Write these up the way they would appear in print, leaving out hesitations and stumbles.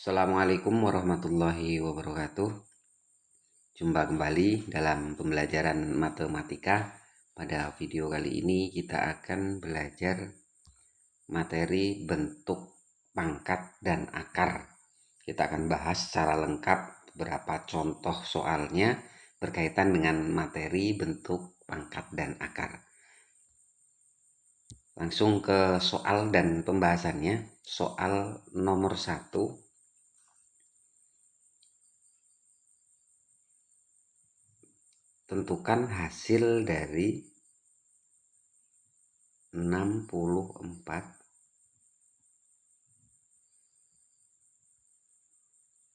Assalamualaikum warahmatullahi wabarakatuh. Jumpa kembali dalam pembelajaran matematika. Pada video kali ini kita akan belajar materi bentuk pangkat dan akar. Kita akan bahas secara lengkap beberapa contoh soalnya berkaitan dengan materi bentuk pangkat dan akar. Langsung ke soal dan pembahasannya. Soal nomor 1. Tentukan hasil dari 64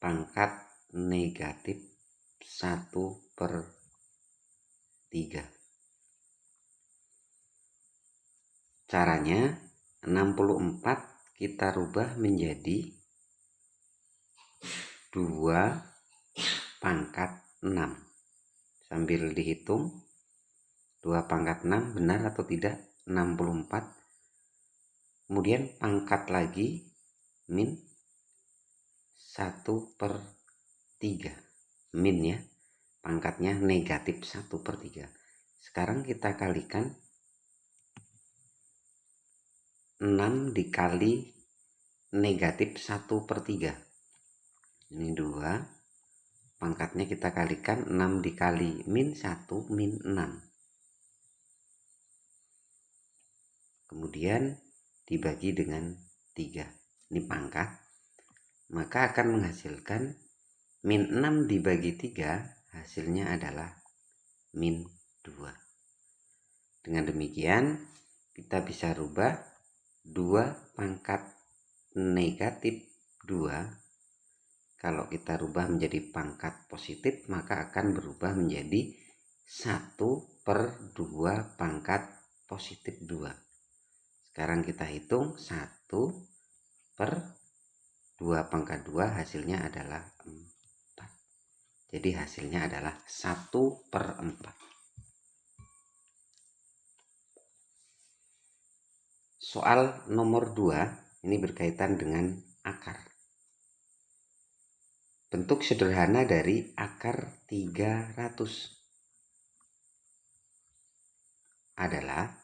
pangkat negatif 1/3. Caranya 64 kita rubah menjadi 2 pangkat 6. Sambil dihitung 2 pangkat 6 benar atau tidak? 64. Kemudian pangkat lagi min 1/3. Min ya, pangkatnya negatif 1/3. Sekarang kita kalikan 6 dikali negatif 1/3. Ini 2. Pangkatnya kita kalikan 6 dikali min 1 min 6. Kemudian dibagi dengan 3. Ini pangkat. Maka akan menghasilkan min 6 dibagi 3 hasilnya adalah min 2. Dengan demikian kita bisa rubah 2 pangkat negatif 2. Kalau kita rubah menjadi pangkat positif maka akan berubah menjadi 1/2 pangkat positif 2. Sekarang kita hitung 1/2 pangkat 2 hasilnya adalah 4. Jadi hasilnya adalah 1/4. Soal nomor 2 ini berkaitan dengan akar. Bentuk sederhana dari akar 300 adalah,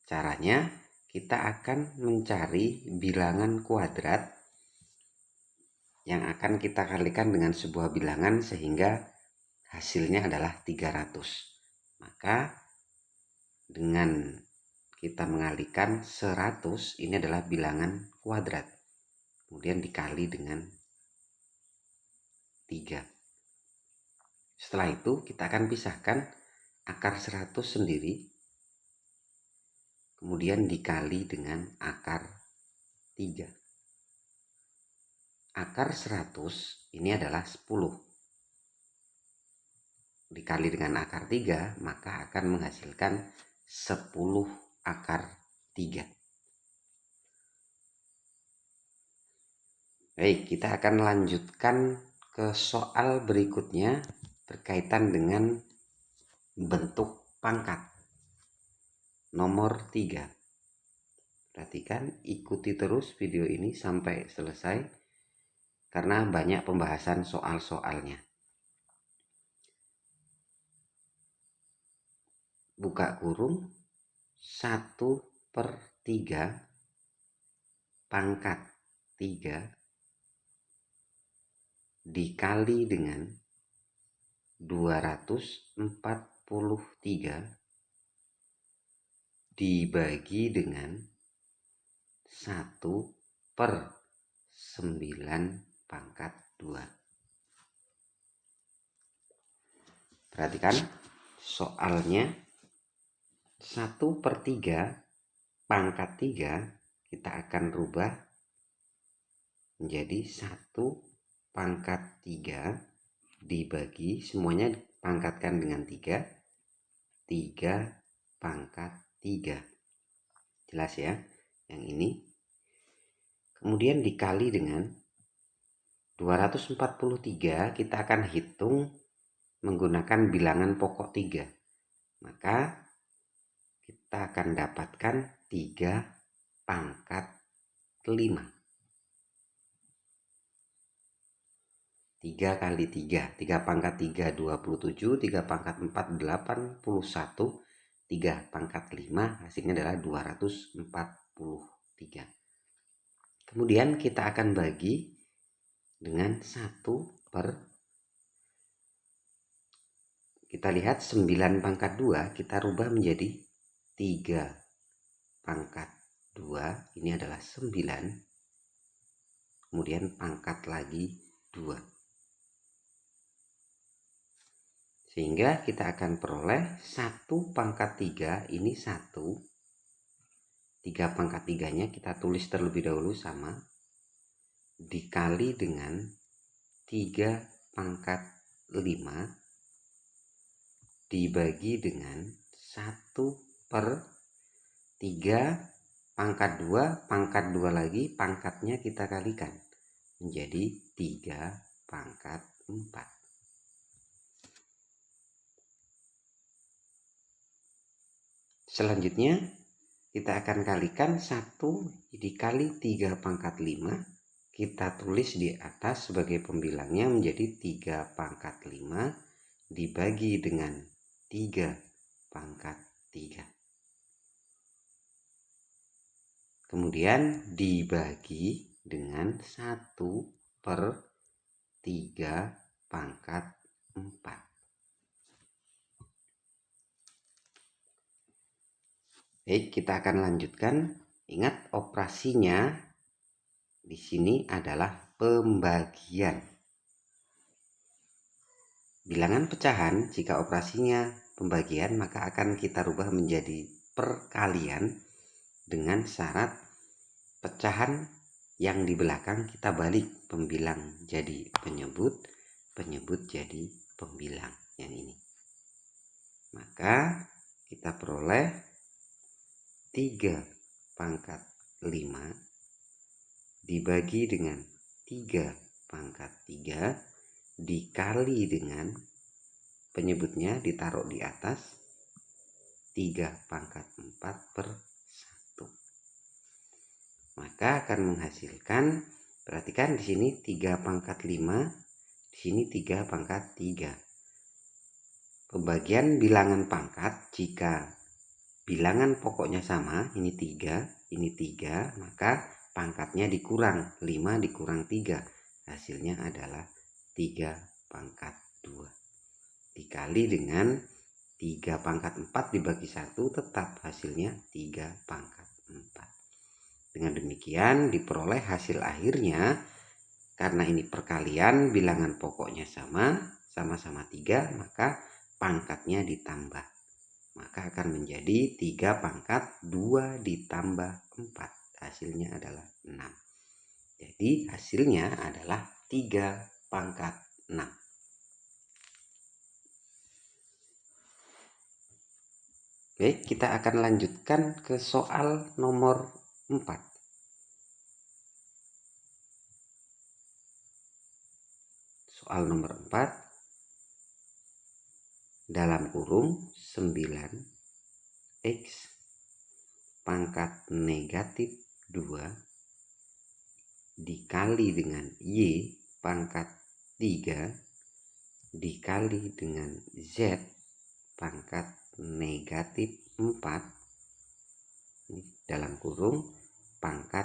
caranya kita akan mencari bilangan kuadrat yang akan kita kalikan dengan sebuah bilangan sehingga hasilnya adalah 300. Maka dengan kita mengalihkan 100, ini adalah bilangan kuadrat. Kemudian dikali dengan 3. Setelah itu kita akan pisahkan akar 100 sendiri. Kemudian dikali dengan akar 3. Akar 100 ini adalah 10. Dikali dengan akar 3 maka akan menghasilkan 10 akar 3. Baik, kita akan lanjutkan ke soal berikutnya berkaitan dengan bentuk pangkat. Nomor 3. Perhatikan, ikuti terus video ini sampai selesai karena banyak pembahasan soal-soalnya. Buka kurung, 1/3 pangkat 3 dikali dengan 243 dibagi dengan 1/9 pangkat 2. Perhatikan soalnya, 1/3 pangkat 3 kita akan rubah menjadi 1 pangkat 3 dibagi, semuanya pangkatkan dengan 3 pangkat 3. Jelas ya yang ini. Kemudian dikali dengan 243, kita akan hitung menggunakan bilangan pokok 3. Maka kita akan dapatkan 3 pangkat 5. 3 kali 3, 3 pangkat 3 27, 3 pangkat 4 81, 3 pangkat 5 hasilnya adalah 243. Kemudian kita akan bagi dengan 1 per, kita lihat 9 pangkat 2 kita rubah menjadi 3 pangkat 2, ini adalah 9, kemudian pangkat lagi 2. Sehingga kita akan peroleh 1 pangkat 3 ini 1. 3 pangkat 3-nya kita tulis terlebih dahulu sama. Dikali dengan 3 pangkat 5. Dibagi dengan 1 per 3 pangkat 2. Pangkat 2 lagi pangkatnya kita kalikan. Menjadi 3 pangkat 4. Selanjutnya kita akan kalikan 1 dikali 3 pangkat 5. Kita tulis di atas sebagai pembilangnya menjadi 3 pangkat 5 dibagi dengan 3 pangkat 3. Kemudian dibagi dengan 1 per 3 pangkat 4. Baik, kita akan lanjutkan. Ingat, operasinya di sini adalah pembagian. Bilangan pecahan jika operasinya pembagian maka akan kita rubah menjadi perkalian dengan syarat pecahan yang di belakang kita balik, pembilang jadi penyebut, penyebut jadi pembilang yang ini. Maka kita peroleh 3 pangkat 5 dibagi dengan 3 pangkat 3 dikali dengan penyebutnya ditaruh di atas 3 pangkat 4 per 1. Maka akan menghasilkan, perhatikan di sini 3 pangkat 5, di sini 3 pangkat 3. Pembagian bilangan pangkat jika bilangan pokoknya sama, ini 3, ini 3, maka pangkatnya dikurang, 5 dikurang 3, hasilnya adalah 3 pangkat 2. Dikali dengan 3 pangkat 4 dibagi 1, tetap hasilnya 3 pangkat 4. Dengan demikian diperoleh hasil akhirnya, karena ini perkalian, bilangan pokoknya sama, sama-sama 3, maka pangkatnya ditambah. Maka akan menjadi 3 pangkat 2 ditambah 4. Hasilnya adalah 6. Jadi hasilnya adalah 3 pangkat 6. Oke, kita akan lanjutkan ke soal nomor 4. Soal nomor 4. Dalam kurung 9x pangkat negatif 2 dikali dengan y pangkat 3 dikali dengan z pangkat negatif 4 dalam kurung pangkat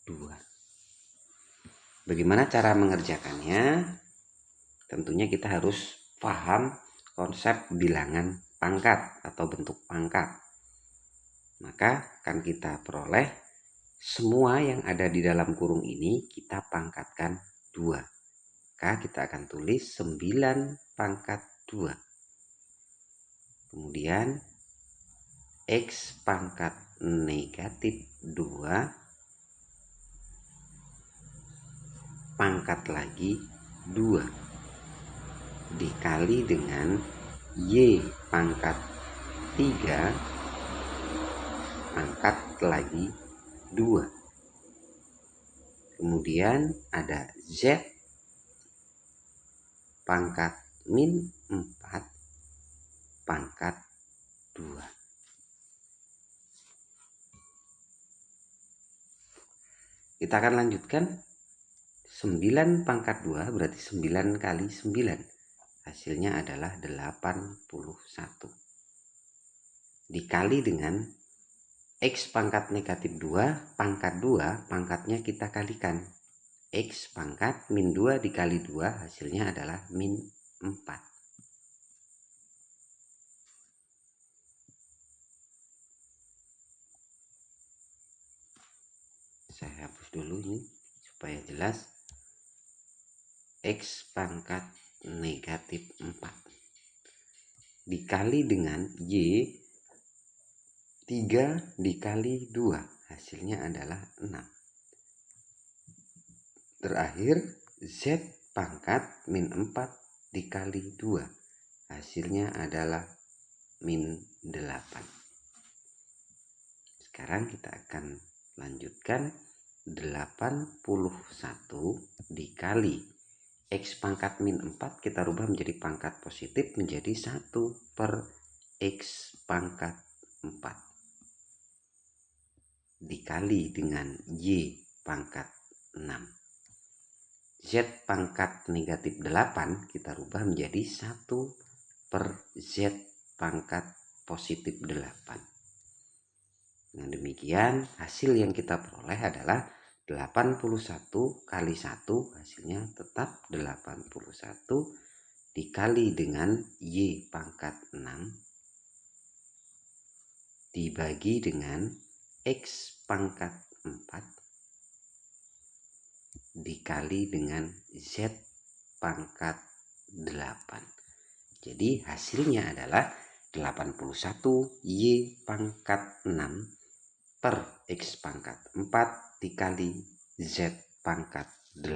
2. Bagaimana cara mengerjakannya? Tentunya kita harus paham konsep bilangan pangkat atau bentuk pangkat. Maka akan kita peroleh semua yang ada di dalam kurung ini kita pangkatkan 2. Maka kita akan tulis 9 pangkat 2. Kemudian x pangkat negatif 2 pangkat lagi 2 dikali dengan y pangkat 3 pangkat lagi 2. Kemudian ada z pangkat min 4 pangkat 2. Kita akan lanjutkan 9 pangkat 2 berarti 9 kali 9. Hasilnya adalah 81. Dikali dengan X pangkat negatif 2, pangkat 2, pangkatnya kita kalikan. X pangkat min 2 dikali 2, hasilnya adalah min 4. Saya hapus dulu ini supaya jelas. X pangkat negatif 4 dikali dengan Y 3 dikali 2, hasilnya adalah 6. Terakhir Z pangkat min 4 dikali 2, hasilnya adalah min 8. Sekarang kita akan lanjutkan. 81 dikali X pangkat min 4 kita rubah menjadi pangkat positif menjadi 1 per X pangkat 4 dikali dengan Y pangkat 6. Z pangkat negatif 8 kita rubah menjadi 1 per Z pangkat positif 8. Dengan demikian hasil yang kita peroleh adalah 81 kali 1, hasilnya tetap 81 dikali dengan Y pangkat 6 dibagi dengan X pangkat 4 dikali dengan Z pangkat 8. Jadi hasilnya adalah 81 Y pangkat 6 per X pangkat 4 dikali Z pangkat 8.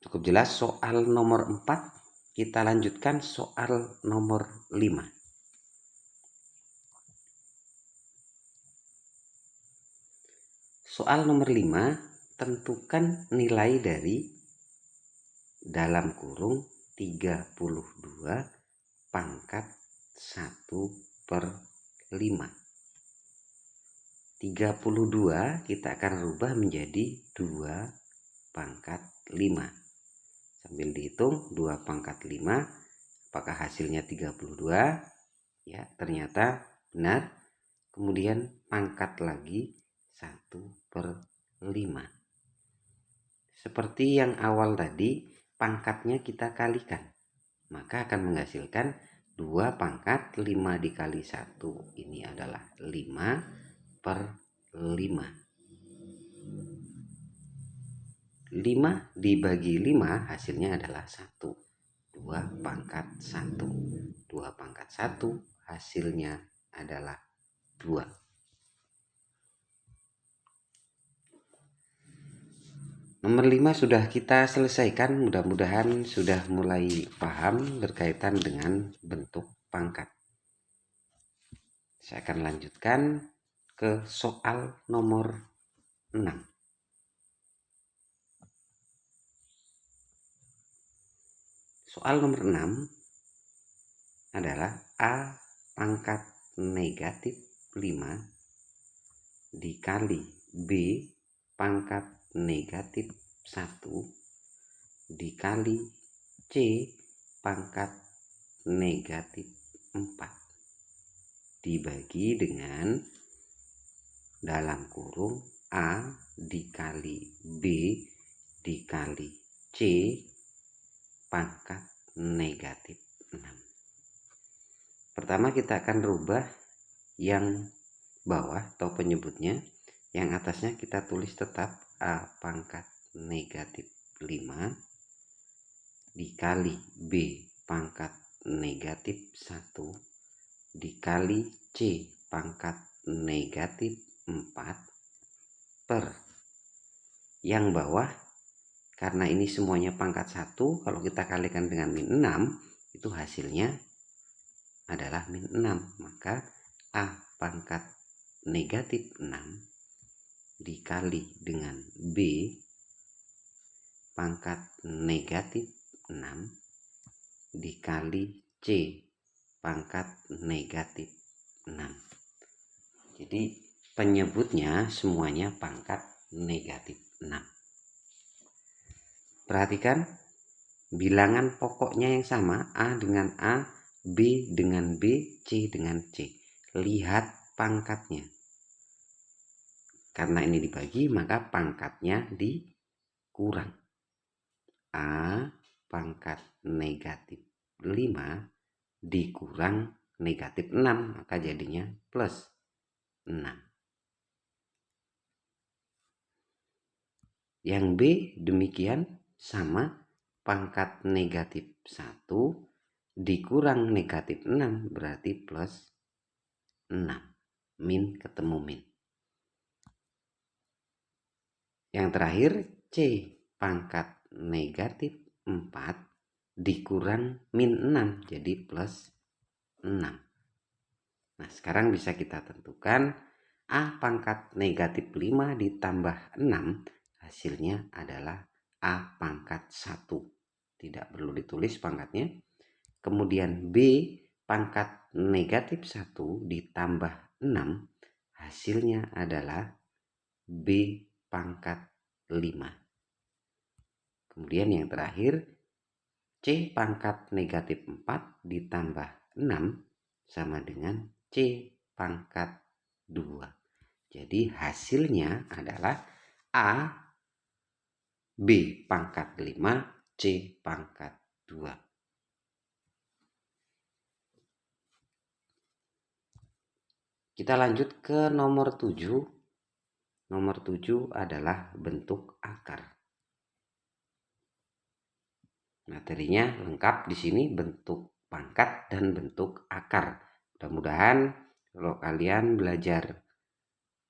Cukup jelas soal nomor 4. Kita lanjutkan soal nomor 5. Soal nomor 5, tentukan nilai dari dalam kurung 32 pangkat 1 per 5. 32 kita akan rubah menjadi 2 pangkat 5. Sambil dihitung 2 pangkat 5, apakah hasilnya 32? Ya, ternyata benar. Kemudian pangkat lagi 1 per 5. Seperti yang awal tadi, pangkatnya kita kalikan. Maka akan menghasilkan 2 pangkat 5 dikali 1. Ini adalah 5 per 5. 5 dibagi 5 hasilnya adalah 1. 2 pangkat 1. 2 pangkat 1 hasilnya adalah 2. Nomor 5 sudah kita selesaikan. Mudah-mudahan sudah mulai paham berkaitan dengan bentuk pangkat. Saya akan lanjutkan ke soal nomor 6. Soal nomor 6 adalah A pangkat negatif 5 dikali B pangkat negatif 1 dikali C pangkat negatif 4 dibagi dengan dalam kurung A dikali B dikali C pangkat negatif 6. Pertama kita akan rubah yang bawah atau penyebutnya. Yang atasnya kita tulis tetap A pangkat negatif 5 dikali B pangkat negatif 1 dikali C pangkat negatif 4 per yang bawah. Karena ini semuanya pangkat 1, kalau kita kalikan dengan min 6 itu hasilnya adalah min 6. Maka A pangkat negatif 6 dikali dengan B pangkat negatif 6 dikali C pangkat negatif 6. Jadi penyebutnya semuanya pangkat negatif. 6. Perhatikan bilangan pokoknya yang sama, A dengan A, B dengan B, C dengan C. Lihat pangkatnya. Karena ini dibagi, maka pangkatnya dikurang. A pangkat negatif 5 dikurang negatif 6, maka jadinya plus 6. Yang B demikian, sama, pangkat negatif 1 dikurang negatif 6 berarti plus 6. Min ketemu min. Yang terakhir C pangkat negatif 4 dikurang min 6 jadi plus 6. Nah, sekarang bisa kita tentukan A pangkat negatif 5 ditambah 6 hasilnya adalah A pangkat 1. Tidak perlu ditulis pangkatnya. Kemudian B pangkat negatif 1 ditambah 6 hasilnya adalah B pangkat 5. Kemudian yang terakhir C pangkat negatif 4 ditambah 6 sama dengan C pangkat 2. Jadi hasilnya adalah A B pangkat 5 C pangkat 2. Kita lanjut ke nomor 7. Nomor 7 adalah bentuk akar. Materinya lengkap di sini, bentuk pangkat dan bentuk akar. Mudah-mudahan kalau kalian belajar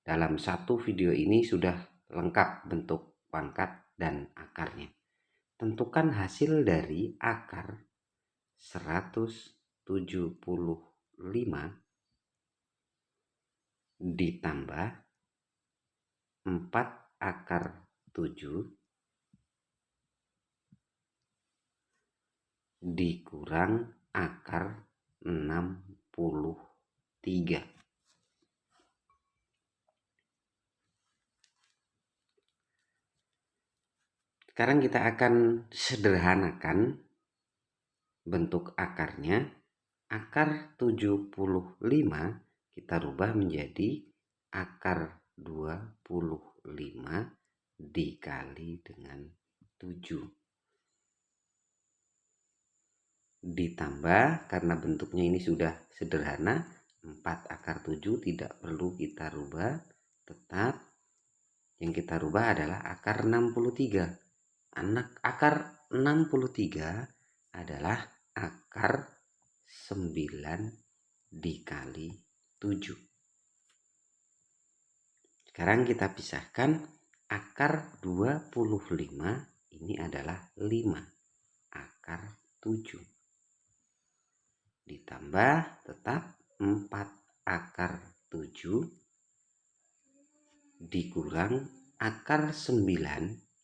dalam satu video ini sudah lengkap bentuk pangkat dan akarnya. Tentukan hasil dari akar 175 ditambah 4 akar 7 dikurang akar 63. Sekarang kita akan sederhanakan bentuk akarnya. Akar 75 kita rubah menjadi akar 25 dikali dengan 7. Ditambah, karena bentuknya ini sudah sederhana, 4 akar 7 tidak perlu kita rubah. Tetap yang kita rubah adalah akar 63. Akar 63 adalah akar 9 dikali 7. Sekarang kita pisahkan, akar 25 ini adalah 5 akar 7. Ditambah tetap 4 akar 7 dikurang akar 9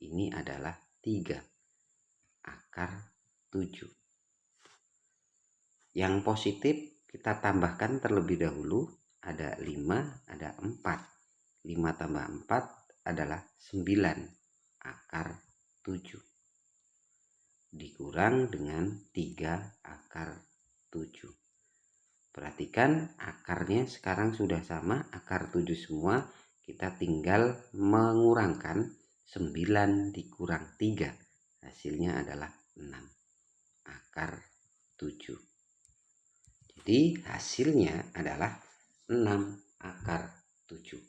ini adalah 3 akar 7. Yang positif kita tambahkan terlebih dahulu, ada 5, ada 4. 5 tambah 4 adalah 9 akar 7. Dikurang dengan 3 akar 7. Perhatikan akarnya sekarang sudah sama, akar 7 semua. Kita tinggal mengurangkan 9 dikurang 3. Hasilnya adalah 6 akar 7. Jadi hasilnya adalah 6 akar 7.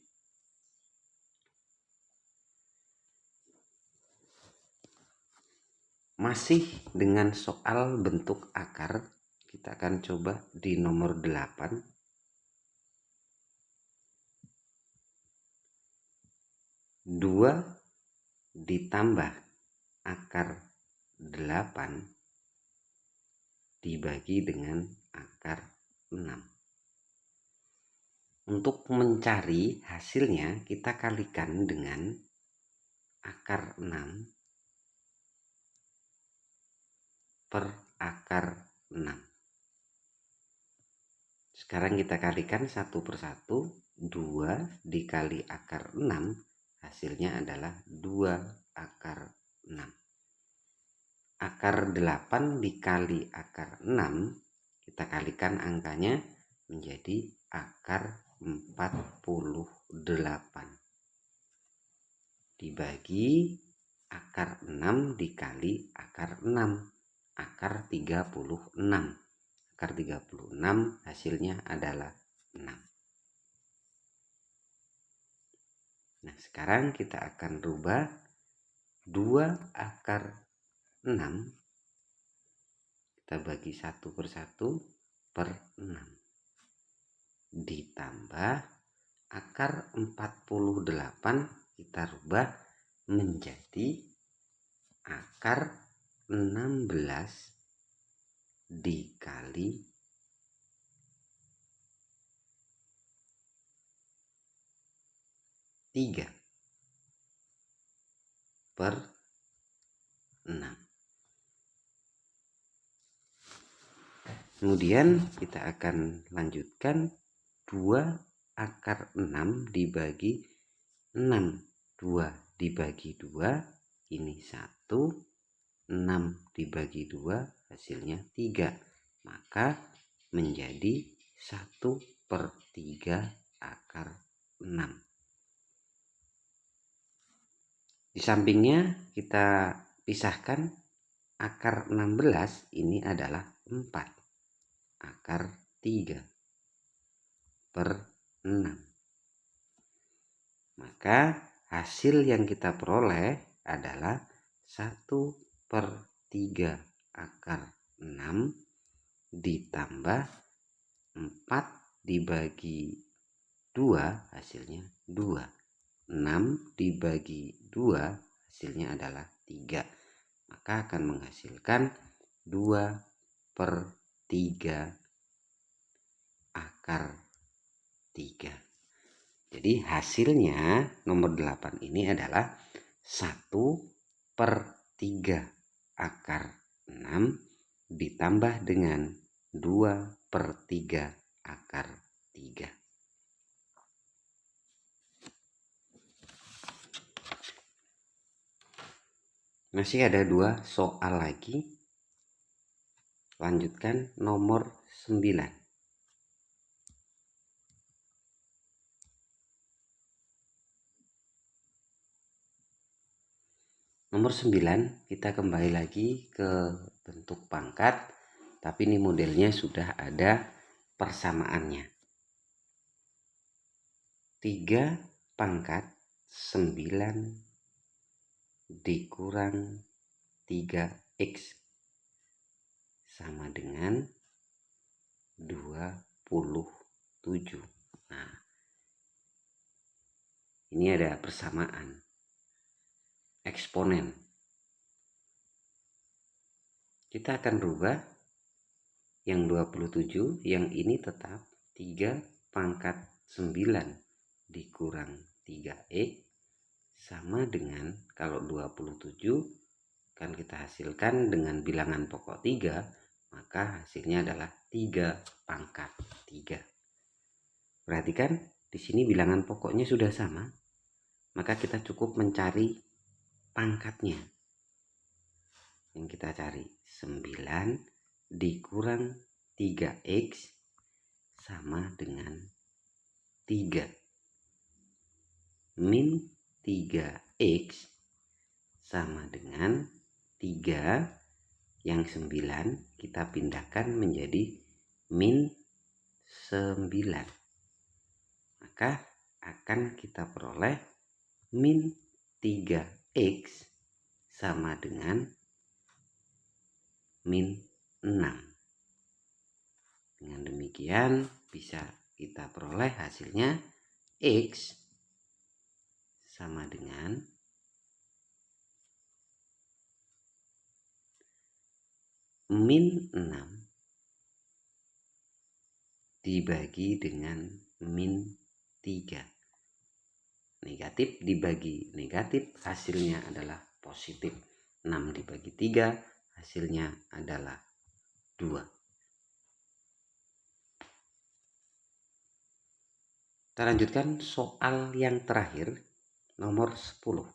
Masih dengan soal bentuk akar, kita akan coba di nomor 8. Dua ditambah akar 8 dibagi dengan akar 6. Untuk mencari hasilnya kita kalikan dengan akar 6 per akar 6. Sekarang kita kalikan satu persatu. 2 dikali akar 6 hasilnya adalah 2 akar 6. Akar 8 dikali akar 6, kita kalikan angkanya menjadi akar 48. Dibagi akar 6 dikali akar 6, akar 36. Akar 36 hasilnya adalah 6. Nah, sekarang kita akan rubah 2 akar 6. Kita bagi 1 per 1 per 6. Ditambah akar 48 kita rubah menjadi akar 16 dikali 3 per 6. Kemudian kita akan lanjutkan 2 akar 6 dibagi 6. 2 dibagi 2 ini 1. 6 dibagi 2 hasilnya 3. Maka menjadi 1 per 3 akar 6. Di sampingnya kita pisahkan akar 16 ini adalah 4. Akar 3 per 6. Maka hasil yang kita peroleh adalah 1 per 3 akar 6 ditambah 4 dibagi 2 hasilnya 2. 6 dibagi 2 hasilnya adalah 3. Maka akan menghasilkan 2 per 3 akar 3. Jadi hasilnya nomor 8 ini adalah 1 per 3 akar 6 ditambah dengan 2 per 3 akar 3. Masih ada 2 soal lagi. Lanjutkan nomor 9. Nomor 9 kita kembali lagi ke bentuk pangkat, tapi ini modelnya sudah ada persamaannya. 3 pangkat 9 dikurang 3x sama dengan 27. Nah, ini ada persamaan eksponen. Kita akan rubah yang 27, yang ini tetap 3 pangkat 9 dikurang 3x sama dengan, kalau 27 kan kita hasilkan dengan bilangan pokok 3, maka hasilnya adalah 3 pangkat 3. Perhatikan di sini bilangan pokoknya sudah sama, maka kita cukup mencari pangkatnya. Yang kita cari 9 dikurang 3x sama dengan 3. Min 3x sama dengan 3. Yang 9 kita pindahkan menjadi min 9. Maka akan kita peroleh min 3x sama dengan min 6. Dengan demikian bisa kita peroleh hasilnya x sama dengan min 6 dibagi dengan min 3. Negatif dibagi negatif hasilnya adalah positif. 6 dibagi 3 hasilnya adalah 2. Kita lanjutkan soal yang terakhir. nomor 10.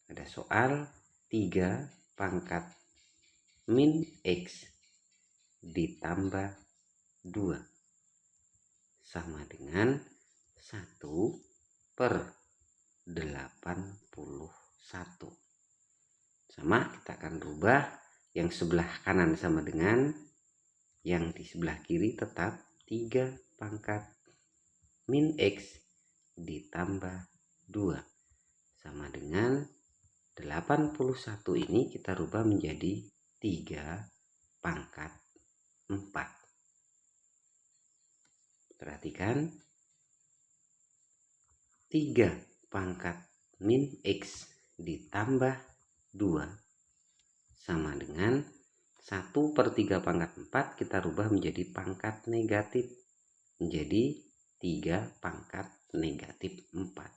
Ada soal 3 pangkat min X ditambah 2 sama dengan 1/81. Sama, kita akan rubah yang sebelah kanan sama dengan yang di sebelah kiri, tetap 3 pangkat min X ditambah 2 sama dengan 81. Ini kita rubah menjadi 3 pangkat 4. Perhatikan, 3 pangkat min X ditambah 2 sama dengan 1/3 pangkat 4, kita rubah menjadi pangkat negatif, menjadi 3 pangkat negatif 4.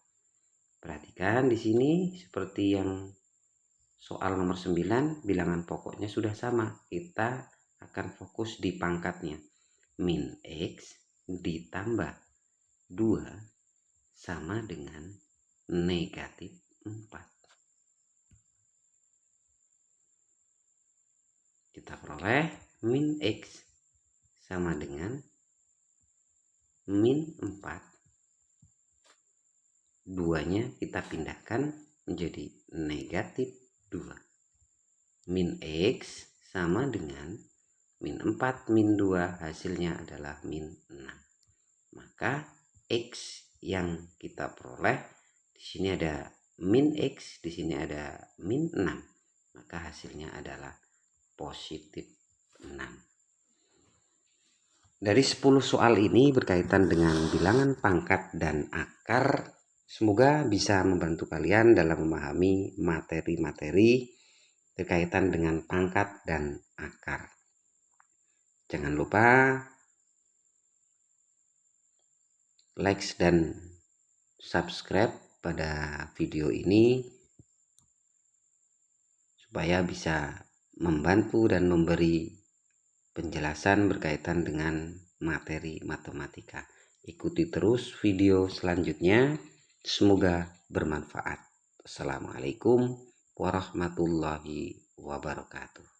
Perhatikan di sini seperti yang soal nomor 9, bilangan pokoknya sudah sama. Kita akan fokus di pangkatnya. Min X ditambah 2 sama dengan negatif 4. Kita peroleh min X sama dengan min 4. 2-nya kita pindahkan menjadi negatif 2. Min X sama dengan min 4 min 2, hasilnya adalah min 6. Maka X yang kita peroleh, di sini ada min X, di sini ada min 6. Maka hasilnya adalah positif 6. Dari 10 soal ini berkaitan dengan bilangan pangkat dan akar. Semoga bisa membantu kalian dalam memahami materi-materi berkaitan dengan pangkat dan akar. Jangan lupa like dan subscribe pada video ini supaya bisa membantu dan memberi penjelasan berkaitan dengan materi matematika. Ikuti terus video selanjutnya. Semoga bermanfaat. Assalamualaikum warahmatullahi wabarakatuh.